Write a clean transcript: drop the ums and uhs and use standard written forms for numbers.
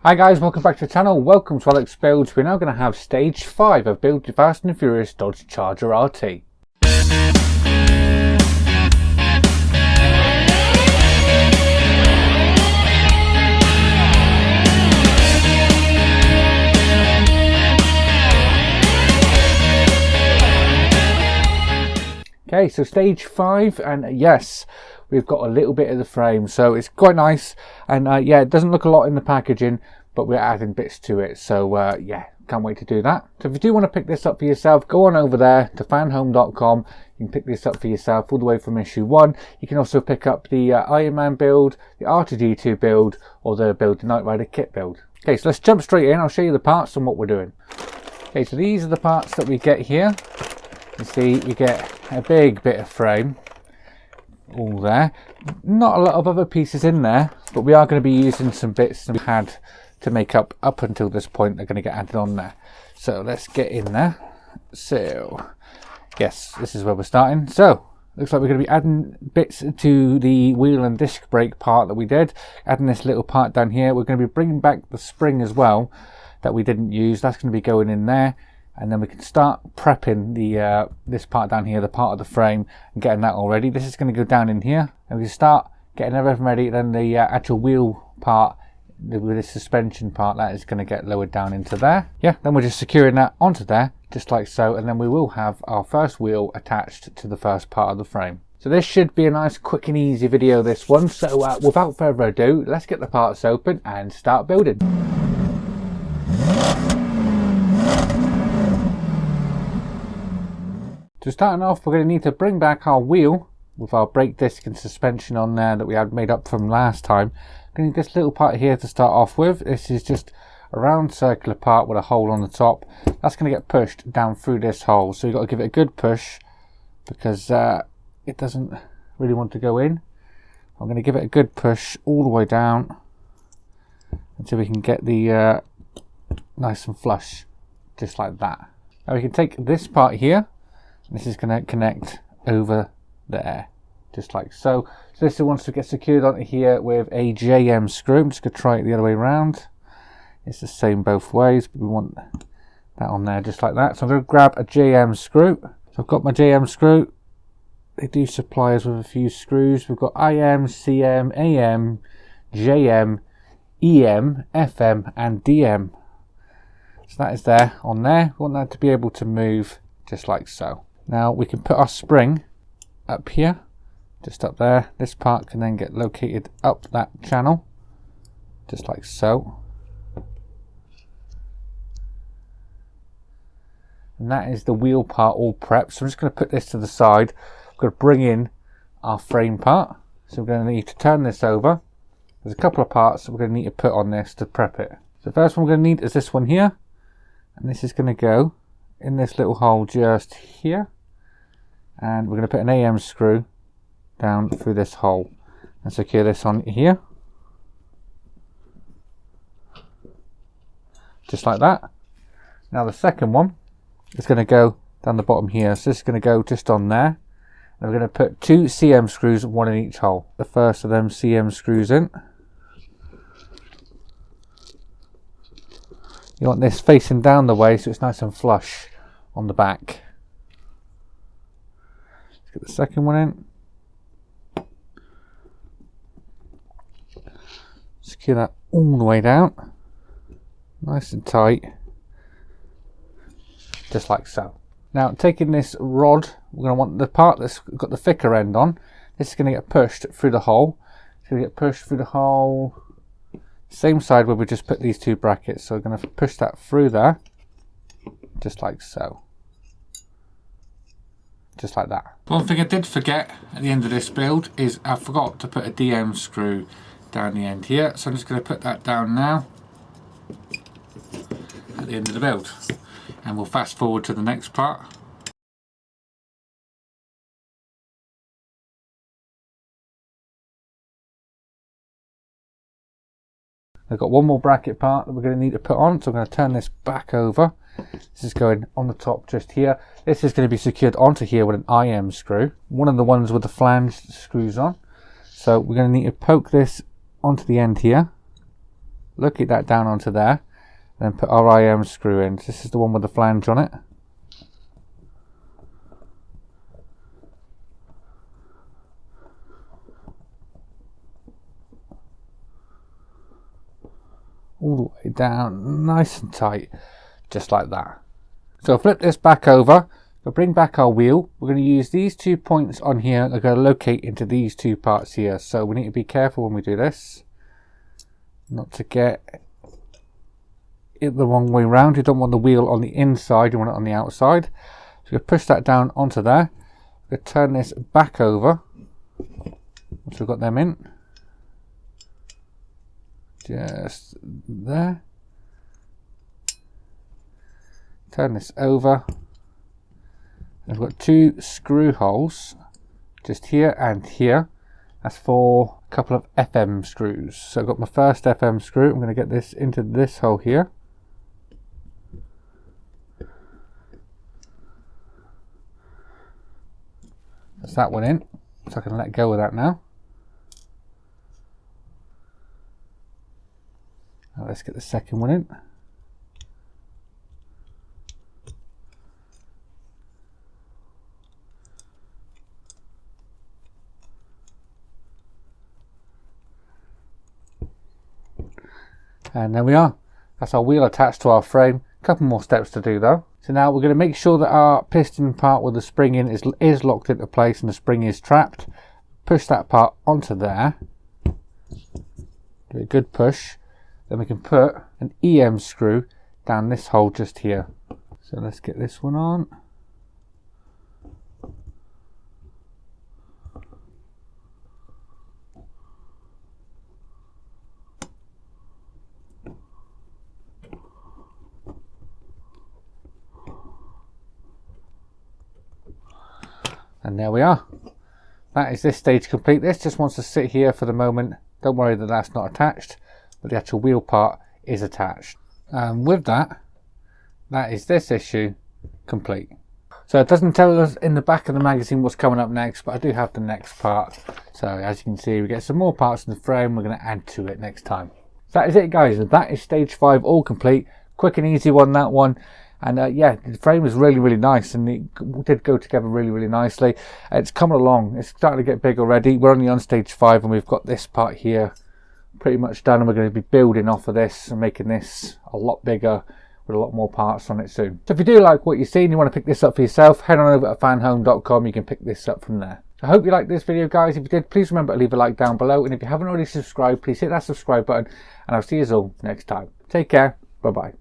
Hi guys, welcome back to the channel. Welcome to Alex Builds. We're now going to have stage 5 of Build Your Fast and Furious Dodge Charger RT. Okay, so stage 5, and yes, we've got a little bit of the frame, so it's quite nice. And yeah, it doesn't look a lot in the packaging, but we're adding bits to it, so yeah, can't wait to do that. So if you do want to pick this up for yourself, go on over there to fanhome.com. You can pick this up for yourself all the way from issue 1. You can also pick up the Iron Man build, the R2D2 build, or the Build the Knight Rider kit build. Okay, so let's jump straight in. I'll show you the parts and what we're doing. Okay, so these are the parts that we get here. You see, you get a big bit of frame all there. Not a lot of other pieces in there, but we are going to be using some bits that we had to make up until this point. They're going to get added on there. So let's get in there. So yes, this is where we're starting. So looks like we're going to be adding bits to the wheel and disc brake part that we did. Adding this little part down here. We're going to be bringing back the spring as well that we didn't use. That's going to be going in there. And then we can start prepping the this part down here, the part of the frame, and getting that all ready. This is going to go down in here, and we can start getting everything ready. Then the actual wheel part, with the suspension part, that is going to get lowered down into there. Yeah, then we're just securing that onto there, just like so, and then we will have our first wheel attached to the first part of the frame. So this should be a nice, quick and easy video, this one. So without further ado, let's get the parts open and start building. So starting off, we're going to need to bring back our wheel with our brake disc and suspension on there that we had made up from last time. We're going to need this little part here to start off with. This is just a round circular part with a hole on the top. That's going to get pushed down through this hole. So you've got to give it a good push because it doesn't really want to go in. I'm going to give it a good push all the way down until we can get the nice and flush, just like that. Now we can take this part here. This is going to connect over there, just like so. So this wants to get secured onto here with a JM screw. I'm just going to try it the other way around. It's the same both ways, but we want that on there just like that. So I'm going to grab a JM screw. So I've got my JM screw. They do supply us with a few screws. We've got IM, CM, AM, JM, EM, FM and DM. So that is there on there. We want that to be able to move just like so. Now we can put our spring up here, just up there. This part can then get located up that channel, just like so. And that is the wheel part all prepped. So I'm just going to put this to the side. We're going to bring in our frame part. So we're going to need to turn this over. There's a couple of parts that we're going to need to put on this to prep it. So the first one we're going to need is this one here. And this is going to go in this little hole just here. And we're going to put an AM screw down through this hole and secure this on here, just like that. Now the second one is going to go down the bottom here, so this is going to go just on there, and we're going to put 2 CM screws, one in each hole. The first of them CM screws in. You want this facing down the way so it's nice and flush on the back. Get the second one in. Secure that all the way down, nice and tight, just like so. Now taking this rod, we're going to want the part that's got the thicker end on. This is going to get pushed through the hole. It's going to get pushed through the hole, same side where we just put these 2 brackets. So we're going to push that through there, just like so. Just like that. One thing I did forget at the end of this build is I forgot to put a DM screw down the end here, so I'm just going to put that down now at the end of the build, and we'll fast forward to the next part. I've got one more bracket part that we're going to need to put on, so I'm going to turn this back over. This is going on the top just here. This is going to be secured onto here with an IM screw, one of the ones with the flange screws on. So we're going to need to poke this onto the end here, locate that down onto there, then put our IM screw in. This is the one with the flange on it. All the way down, nice and tight, just like that. So flip this back over, we'll bring back our wheel. We're going to use these 2 points on here, they're going to locate into these 2 parts here. So we need to be careful when we do this, not to get it the wrong way round. You don't want the wheel on the inside, you want it on the outside. So you push that down onto there. We'll turn this back over, once we've got them in. Just there. Turn this over. I've got 2 screw holes just here and here. That's for a couple of FM screws. So I've got my first FM screw. I'm going to get this into this hole here. That's that one in. So I can let go of that now. Now let's get the second one in. And there we are. That's our wheel attached to our frame. A couple more steps to do though. So now we're going to make sure that our piston part with the spring in is locked into place and the spring is trapped. Push that part onto there. Do a good push. Then we can put an EM screw down this hole just here. So let's get this one on. And there we are. That is this stage complete. This just wants to sit here for the moment. Don't worry that that's not attached, but the actual wheel part is attached. And with that, that is this issue complete. So it doesn't tell us in the back of the magazine what's coming up next, but I do have the next part. So as you can see, we get some more parts in the frame. We're going to add to it next time. So that is it, guys. That is stage 5 all complete. Quick and easy one, that one. And yeah, the frame was really nice, and it did go together really nicely. It's coming along. It's starting to get big already. We're only on stage 5, and we've got this part here pretty much done, and we're going to be building off of this and making this a lot bigger with a lot more parts on it soon. So if you do like what you've seen, you want to pick this up for yourself, head on over to fanhome.com. You can pick this up from there. I hope you liked this video, guys. If you did, please remember to leave a like down below, and if you haven't already subscribed, please hit that subscribe button, and I'll see you all next time. Take care. Bye bye.